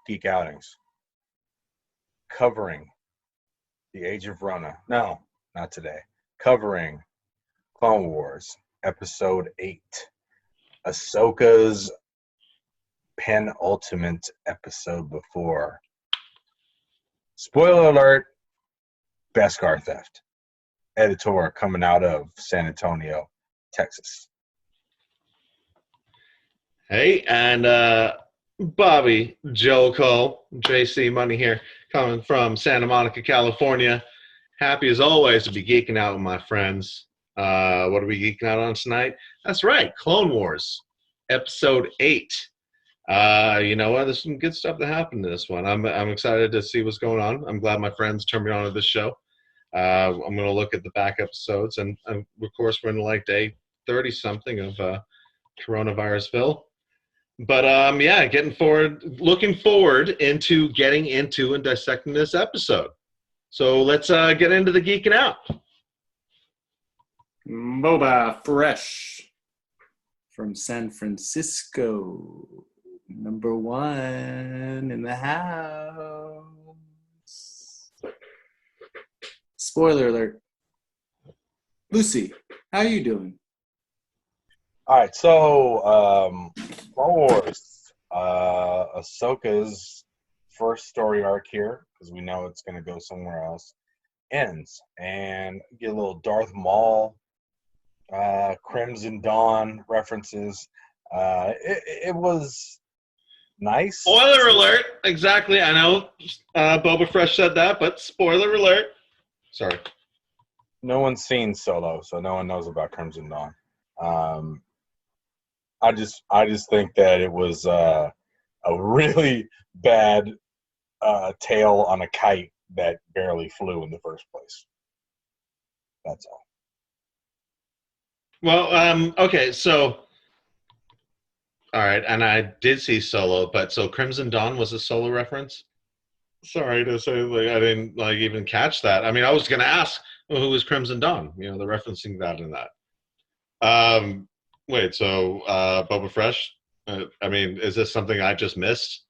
Geek Outings, covering The Age of Rana. No, not today. Covering Clone Wars, Episode 8, Ahsoka's penultimate episode before. Spoiler alert, Beskar theft. Editor coming out of San Antonio, Texas. Hey, and Bobby, Joe Cole, JC Money here, coming from Santa Monica, California. Happy as always to be geeking out with my friends. What are we geeking out on tonight? That's right, Clone Wars, Episode 8. You know what? There's some good stuff that happened in this one. I'm excited to see what's going on. I'm glad my friends turned me on to this show. I'm going to look at the back episodes, and of course, we're in like day 30-something of Coronavirusville. But yeah, looking forward into getting into and dissecting this episode. So let's get into the geeking out. Boba Fresh from San Francisco, number 1 in the house. Spoiler alert. Lucy, how are you doing? All right, so Clone Wars, Ahsoka's first story arc here, because we know it's going to go somewhere else, ends, and get a little Darth Maul, Crimson Dawn references. It was nice. Spoiler alert! Exactly. I know Boba Fresh said that, but spoiler alert. Sorry. No one's seen Solo, so no one knows about Crimson Dawn. I just think that it was a really bad tail on a kite that barely flew in the first place. That's all. Well, okay, so all right, and I did see Solo, but so Crimson Dawn was a Solo reference? Sorry to say, like, I didn't like even catch that. I mean, I was going to ask, well, who was Crimson Dawn? You know, they're referencing that in that. Wait, so Boba Fresh? I mean, is this something I just missed?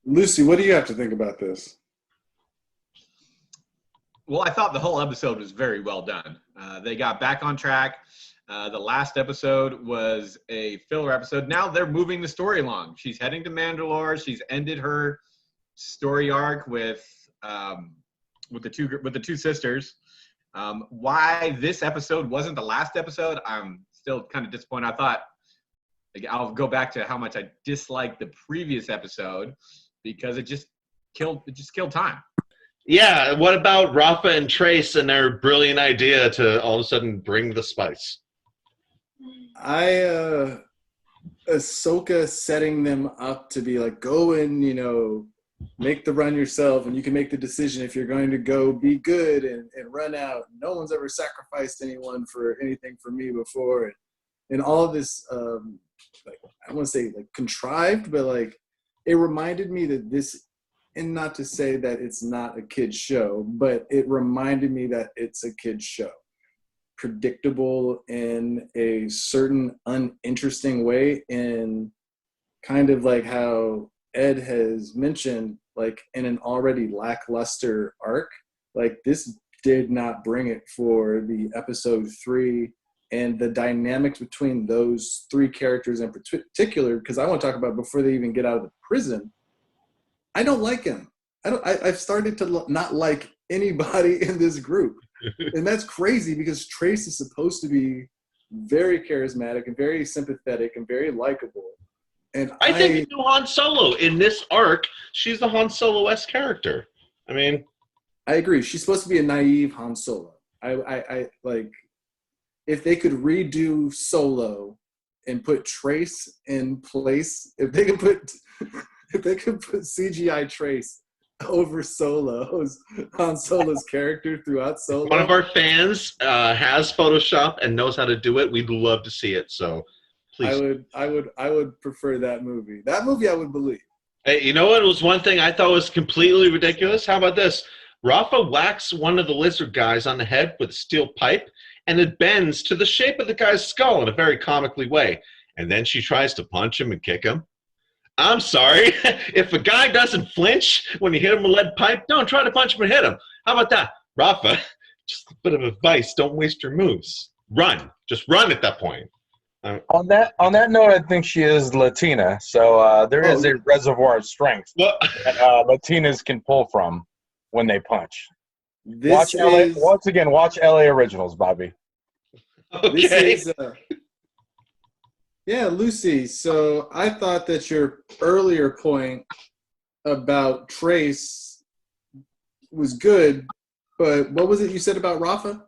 Lucy, what do you have to think about this? Well, I thought the whole episode was very well done. They got back on track. The last episode was a filler episode. Now they're moving the story along. She's heading to Mandalore. She's ended her story arc with the two sisters. Why this episode wasn't the last episode, I'm still kind of disappointed. I thought, like, I'll go back to how much I disliked the previous episode because it just killed time. Yeah, what about Rafa and Trace and their brilliant idea to all of a sudden bring the spice? Ahsoka setting them up to be like, go and, you know, make the run yourself, and you can make the decision if you're going to go be good and run out. No one's ever sacrificed anyone for anything for me before. And all of this, like, I want to say like contrived, but like it reminded me that this, and not to say that it's not a kid's show, but it reminded me that it's a kid's show. Predictable in a certain uninteresting way, and kind of like how Ed has mentioned, like in an already lackluster arc. Like this did not bring it for the episode 3, and the dynamics between those 3 characters in particular, because I want to talk about before they even get out of the prison. I don't like him. I've started to not like anybody in this group. And that's crazy because Trace is supposed to be very charismatic and very sympathetic and very likable. And I think it's Han Solo. In this arc, she's the Han Solo-esque character. I mean, I agree. She's supposed to be a naive Han Solo. I like, if they could redo Solo and put Trace in place, if they could put CGI Trace over Han Solo's character throughout Solo. One of our fans has Photoshop and knows how to do it. We'd love to see it. So please. I would prefer that movie. That movie I would believe. Hey, you know what was one thing I thought was completely ridiculous? How about this? Rafa whacks one of the lizard guys on the head with a steel pipe, and it bends to the shape of the guy's skull in a very comically way. And then she tries to punch him and kick him. I'm sorry. If a guy doesn't flinch when you hit him with a lead pipe, don't try to punch him or hit him. How about that? Rafa, just a bit of advice. Don't waste your moves. Run. Just run at that point. On that note, I think she is Latina, so there is a reservoir of strength Well, that Latinas can pull from when they punch. This Watch LA Originals, Bobby. okay. Yeah, Lucy. So I thought that your earlier point about Trace was good, but what was it you said about Rafa?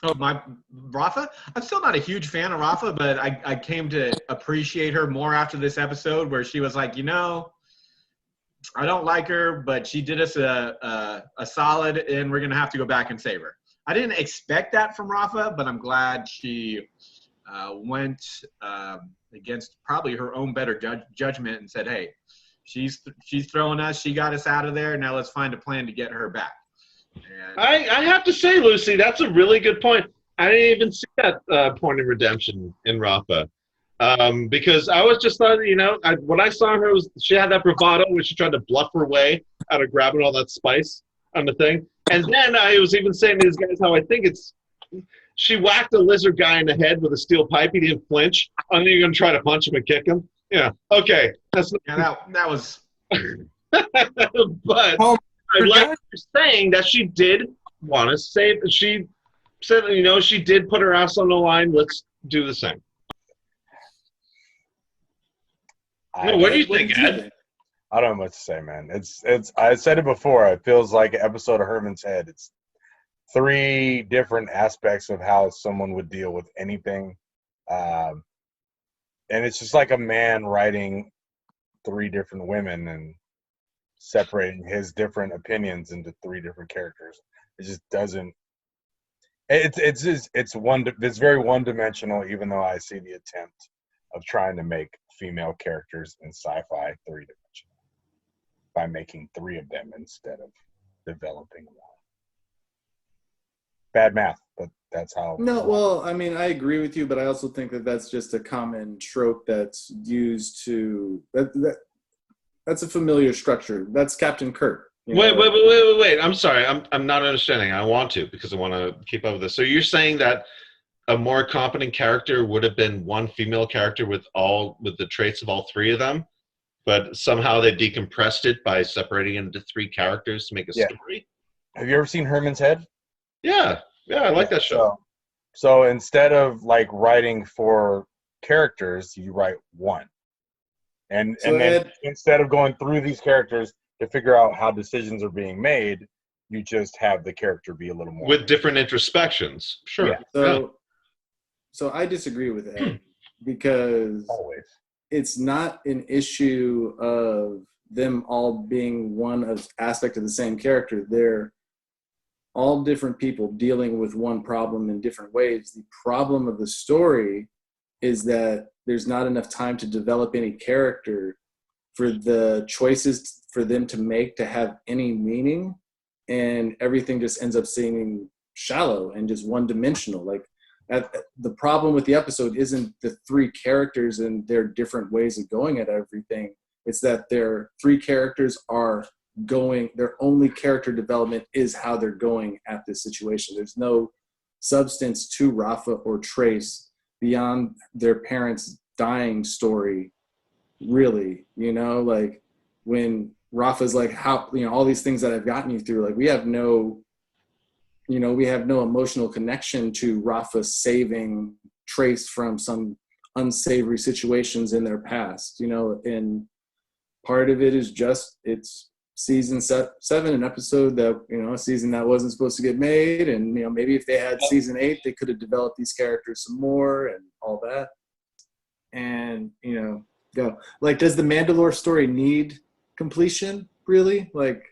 Oh, my Rafa? I'm still not a huge fan of Rafa, but I came to appreciate her more after this episode where she was like, I don't like her, but she did us a solid, and we're going to have to go back and save her. I didn't expect that from Rafa, but I'm glad she went against probably her own better judgment and said, hey, she's throwing us. She got us out of there. Now let's find a plan to get her back. And I have to say, Lucy, that's a really good point. I didn't even see that point of redemption in Rafa. Because I was just thought, what I saw her was she had that bravado where she tried to bluff her way out of grabbing all that spice on the thing. And then I was even saying to these guys how I think she whacked a lizard guy in the head with a steel pipe. He didn't flinch. And then you're going to try to punch him and kick him. Yeah. Okay. That was. But I like her saying that she did want to save. She said, she did put her ass on the line. Let's do the same. What do you think, Ed? I don't know what to say, man. It's. I said it before. It feels like an episode of Herman's Head. It's 3 different aspects of how someone would deal with anything, and it's just like a man writing 3 different women and separating his different opinions into 3 different characters. It just doesn't. It's very one-dimensional. Even though I see the attempt of trying to make female characters in sci-fi 3-dimensional by making 3 of them instead of developing 1. Bad math, but that's how. No, well, I mean, I agree with you, but I also think that that's just a common trope that's used to that's a familiar structure. That's Captain Kirk. Wait. I'm sorry. I'm not understanding. I want to because I want to keep up with this. So you're saying that a more competent character would have been 1 female character with the traits of all 3 of them, but somehow they decompressed it by separating it into 3 characters to make a story? Have you ever seen Herman's Head? Yeah, I like that show. So instead of like writing 4 characters, you write 1. And then instead of going through these characters to figure out how decisions are being made, you just have the character be a little more with different introspections. Sure. Yeah. So I disagree with Ed because always it's not an issue of them all being one aspect of the same character. They're all different people dealing with one problem in different ways. The problem of the story is that there's not enough time to develop any character for the choices for them to make to have any meaning, and everything just ends up seeming shallow and just one-dimensional. Like the problem with the episode isn't the 3 characters and their different ways of going at everything. It's that their 3 characters are going, their only character development is how they're going at this situation. There's no substance to Rafa or Trace beyond their parents' dying story, really. Like when Rafa's like, how, all these things that I've gotten you through, like we have no emotional connection to Rafa saving Trace from some unsavory situations in their past, and part of it is just, it's season 7, an episode that, a season that wasn't supposed to get made. And, maybe if they had season 8, they could have developed these characters some more and all that. And, go. Like, does the Mandalore story need completion, really? Like,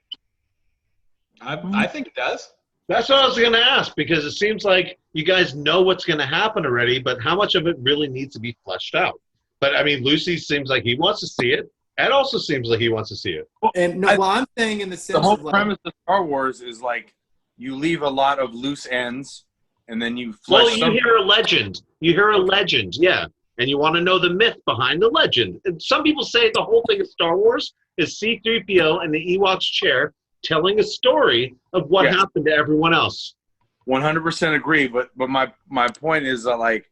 I think it does. That's what I was going to ask, because it seems like you guys know what's going to happen already, but how much of it really needs to be fleshed out? But, I mean, Lucy seems like he wants to see it. Ed also seems like he wants to see it. And no, I'm saying in the sense the whole of like, premise of Star Wars is like you leave a lot of loose ends, and then you flesh. Well, you hear a legend. Yeah. and you want to know the myth behind the legend. And some people say the whole thing of Star Wars is C-3PO and the Ewok's chair telling a story of what happened to everyone else. 100% agree, but my point is that, like,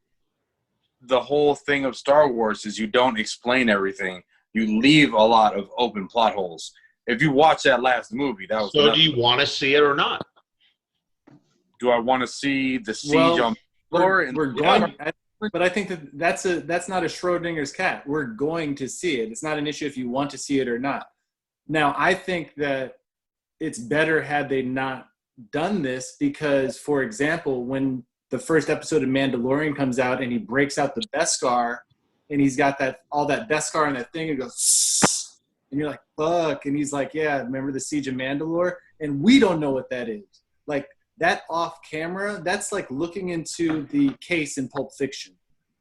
the whole thing of Star Wars is you don't explain everything. You leave a lot of open plot holes. If you watch that last movie, that was So nothing. do you want to see it or not? Do I want to see the siege on we're Mandalore? going, but I think that's not a Schrodinger's cat. We're going to see it. It's not an issue if you want to see it or not. Now, I think that it's better had they not done this because, for example, when the first episode of Mandalorian comes out and he breaks out the Beskar and he's got all that Beskar and that thing and goes, and you're like, fuck. And he's like, yeah, remember the Siege of Mandalore? And we don't know what that is. Like, that off camera, that's like looking into the case in Pulp Fiction.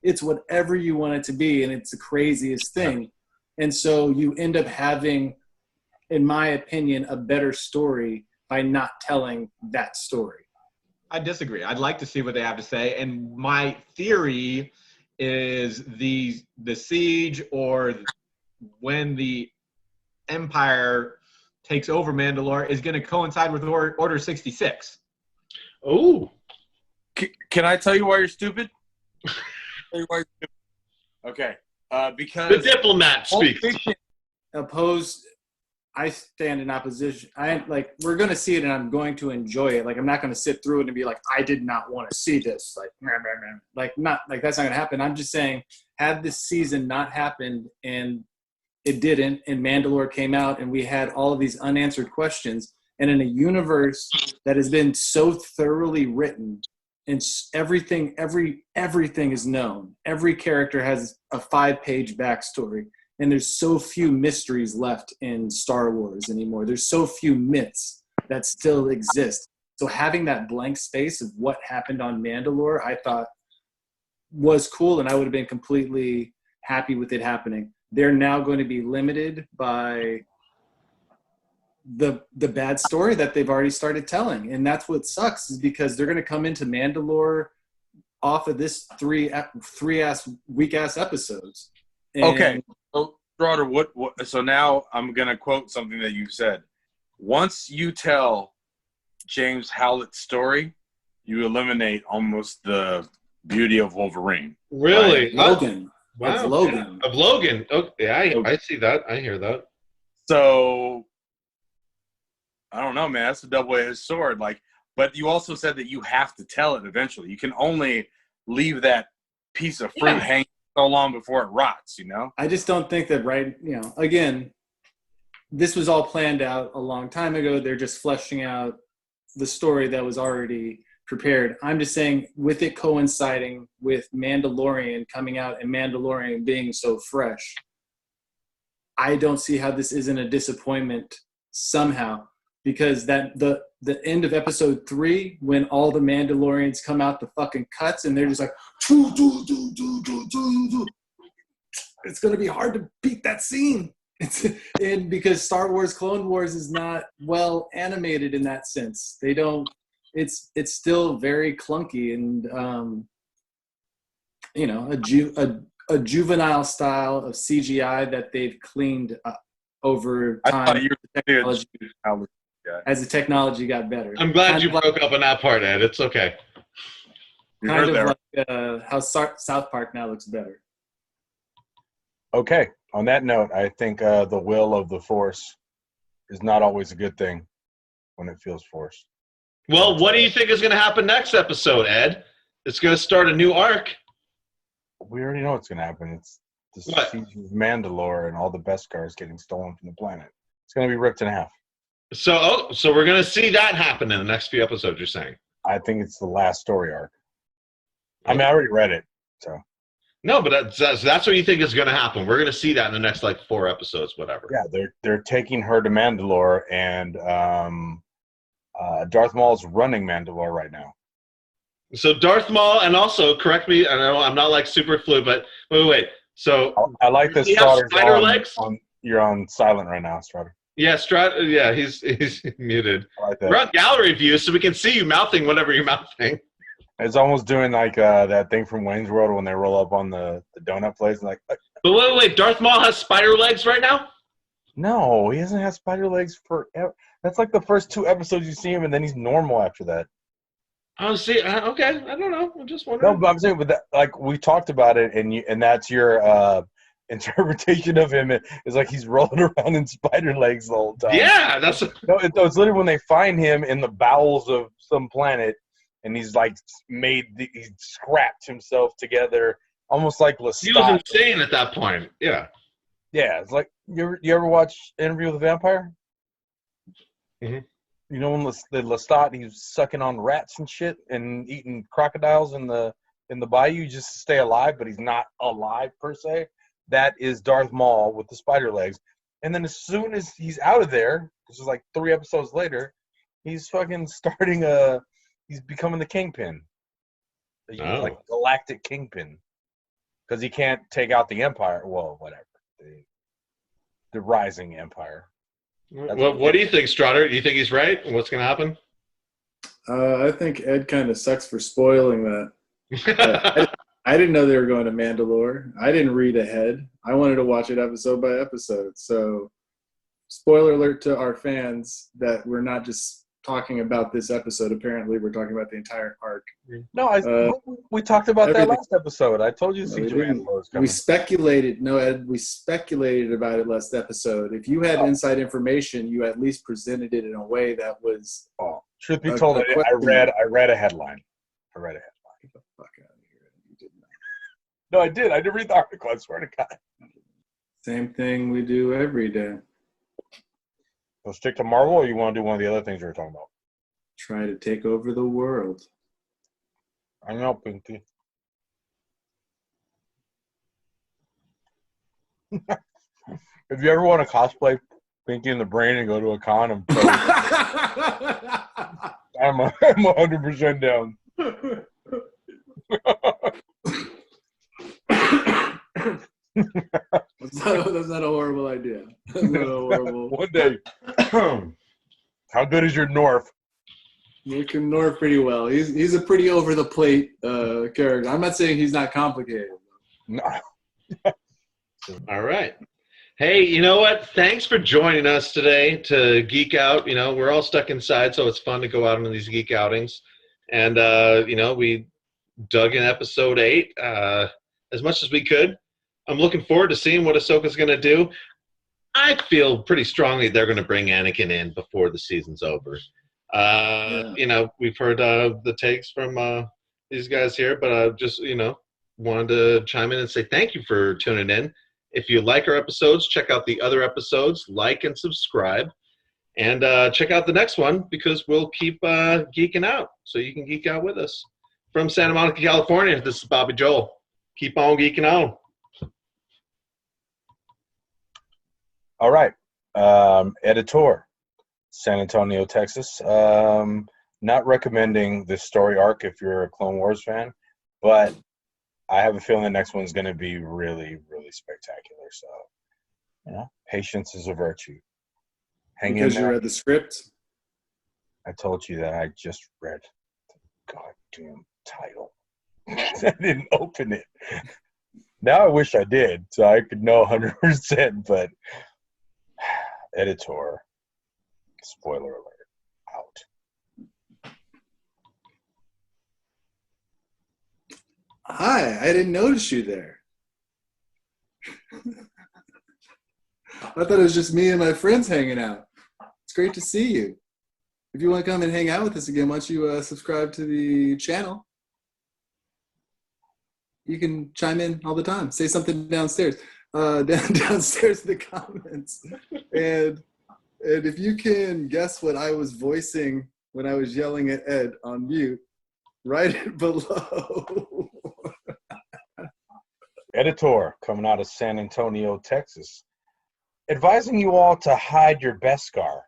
It's whatever you want it to be, and it's the craziest thing. And so you end up having, in my opinion, a better story by not telling that story. I disagree. I'd like to see what they have to say. And my theory is the siege, or when the Empire takes over Mandalore, is going to coincide with Order 66. Oh. Can I tell you why you're stupid? Okay. Because The diplomat Pulp speaks. Fiction, I stand in opposition. We're going to see it and I'm going to enjoy it. Like, I'm not going to sit through it and be like, I did not want to see this. That's not going to happen. I'm just saying, had this season not happened and it didn't, and Mandalore came out and we had all of these unanswered questions, and in a universe that has been so thoroughly written and everything is known. Every character has a 5-page backstory. And there's so few mysteries left in Star Wars anymore. There's so few myths that still exist. So having that blank space of what happened on Mandalore, I thought was cool, and I would have been completely happy with it happening. They're now going to be limited by the bad story that they've already started telling. And that's what sucks, is because they're going to come into Mandalore off of this three-ass, weak-ass episodes. And okay. So, Schroeder, so now I'm going to quote something that you said. Once you tell James Howlett's story, you eliminate almost the beauty of Wolverine. Really? Logan. Wow. Of Logan. Of Logan. Okay, I see that. I hear that. So, I don't know, man. That's a double-edged sword. But you also said that you have to tell it eventually. You can only leave that piece of fruit hanging so long before it rots, you know? I just don't think that again, this was all planned out a long time ago. They're just fleshing out the story that was already prepared. I'm just saying, with it coinciding with Mandalorian coming out and Mandalorian being so fresh, I don't see how this isn't a disappointment somehow, because that the end of episode 3, when all the Mandalorians come out the fucking cuts and they're just like, it's going to be hard to beat that scene. And because Star Wars Clone Wars is not well animated in that sense. They don't, it's still very clunky and, a juvenile style of CGI that they've cleaned up over time. As the technology got better. I'm glad you broke up on that part, Ed. It's okay. Kind of like how South Park now looks better. Okay. On that note, I think the will of the Force is not always a good thing when it feels forced. Well, what do you think is going to happen next episode, Ed? It's going to start a new arc. We already know what's going to happen. It's the siege of Mandalore and all the Beskars getting stolen from the planet. It's going to be ripped in half. So we're going to see that happen in the next few episodes, you're saying? I think it's the last story arc. I mean, I already read it, so. No, but that's what you think is going to happen. We're going to see that in the next 4 episodes, whatever. Yeah, they're taking her to Mandalore, and Darth Maul's running Mandalore right now. So Darth Maul, and also, correct me, I know I'm not super fluid, but wait. So I like this. Spider legs? You're on silent right now, Strutter. Yeah, he's muted. I like that. We're on gallery view, so we can see you mouthing whatever you're mouthing. It's almost doing like that thing from Wayne's World when they roll up on the donut place and like. But wait, Darth Maul has spider legs right now? No, he hasn't had spider legs forever. That's like the first 2 episodes you see him, and then he's normal after that. Oh, see, okay, I don't know. I'm just No, wondering. but I'm saying, but that, like we talked about it, and that's your interpretation of him. Is like he's rolling around in spider legs the whole time. Yeah, that's No, it's literally when they find him in the bowels of some planet, and he's like he's scrapped himself together, almost like he was Lestat. insane at that point. Yeah. Yeah, it's like you ever watch Interview with a Vampire? Mhm. You know when Lestat he's sucking on rats and shit and eating crocodiles in the bayou just to stay alive, but he's not alive per se. That is Darth Maul with the spider legs. And then as soon as he's out of there, this is like 3 episodes later, he's fucking he's becoming the kingpin. He's like galactic kingpin. Because he can't take out the Empire. Well, whatever. The rising Empire. What do you think, Strutter? Do you think he's right? What's going to happen? I think Ed kind of sucks for spoiling that. I didn't know they were going to Mandalore. I didn't read ahead. I wanted to watch it episode by episode. So, spoiler alert to our fans that we're not just talking about this episode. Apparently, we're talking about the entire arc. No, we talked about that last episode. I told you we speculated. No, Ed, we speculated about it last episode. If you had inside information, you at least presented it in a way that was. Oh, truth be told, I read a headline. Get the fuck out of here! You did not. No, I did. I did read the article. I swear to God. Same thing we do every day. So stick to Marvel, or you want to do one of the other things we were talking about? Try to take over the world. I know, Pinky. If you ever want to cosplay Pinky in the Brain and go to a con, I'm 100% down. That's not a horrible idea. That's not a horrible. One day. How good is your North? You can North pretty well. He's a pretty over the plate character. I'm not saying he's not complicated. No. All right. Hey, you know what? Thanks for joining us today to geek out. You know, we're all stuck inside, so it's fun to go out on these geek outings. And, you know, we dug in episode 8 as much as we could. I'm looking forward to seeing what Ahsoka's going to do. I feel pretty strongly they're going to bring Anakin in before the season's over. You know, we've heard the takes from these guys here, but I just, you know, wanted to chime in and say thank you for tuning in. If you like our episodes, check out the other episodes, like and subscribe, and check out the next one because we'll keep geeking out so you can geek out with us. From Santa Monica, California, this is Bobby Joel. Keep on geeking on. All right. Editor, San Antonio, Texas. Not recommending this story arc if you're a Clone Wars fan, but I have a feeling the next one's going to be really, really spectacular. So, you know, patience is a virtue. Hang because in there. you read the script? I told you that I just read the goddamn title. I didn't open it. Now I wish I did, so I could know 100%, but editor, spoiler alert, out. Hi, I didn't notice you there. I thought it was just me and my friends hanging out. It's great to see you. If you want to come and hang out with us again, why don't you subscribe to the channel? You can chime in all the time. Say something downstairs. Downstairs in the comments. And if you can guess what I was voicing when I was yelling at Ed on mute, write it below. Editor, coming out of San Antonio, Texas, advising you all to hide your Beskar.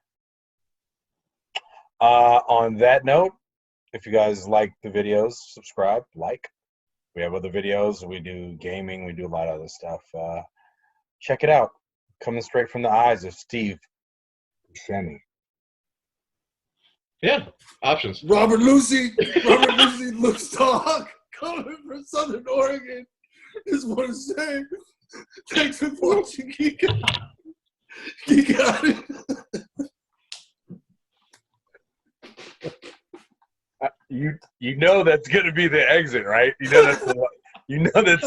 On that note, if you guys like the videos, subscribe, like. We have other videos. We do gaming. We do a lot of other stuff. Check it out. Coming straight from the eyes of Steve Buscemi. Yeah, options. Robert Lucy, Luke's dog, coming from Southern Oregon. Just want to say, thanks for watching Geek Outings. You know that's gonna be the exit, right? You know that's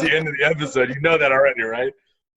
the end of the episode. You know that already, right?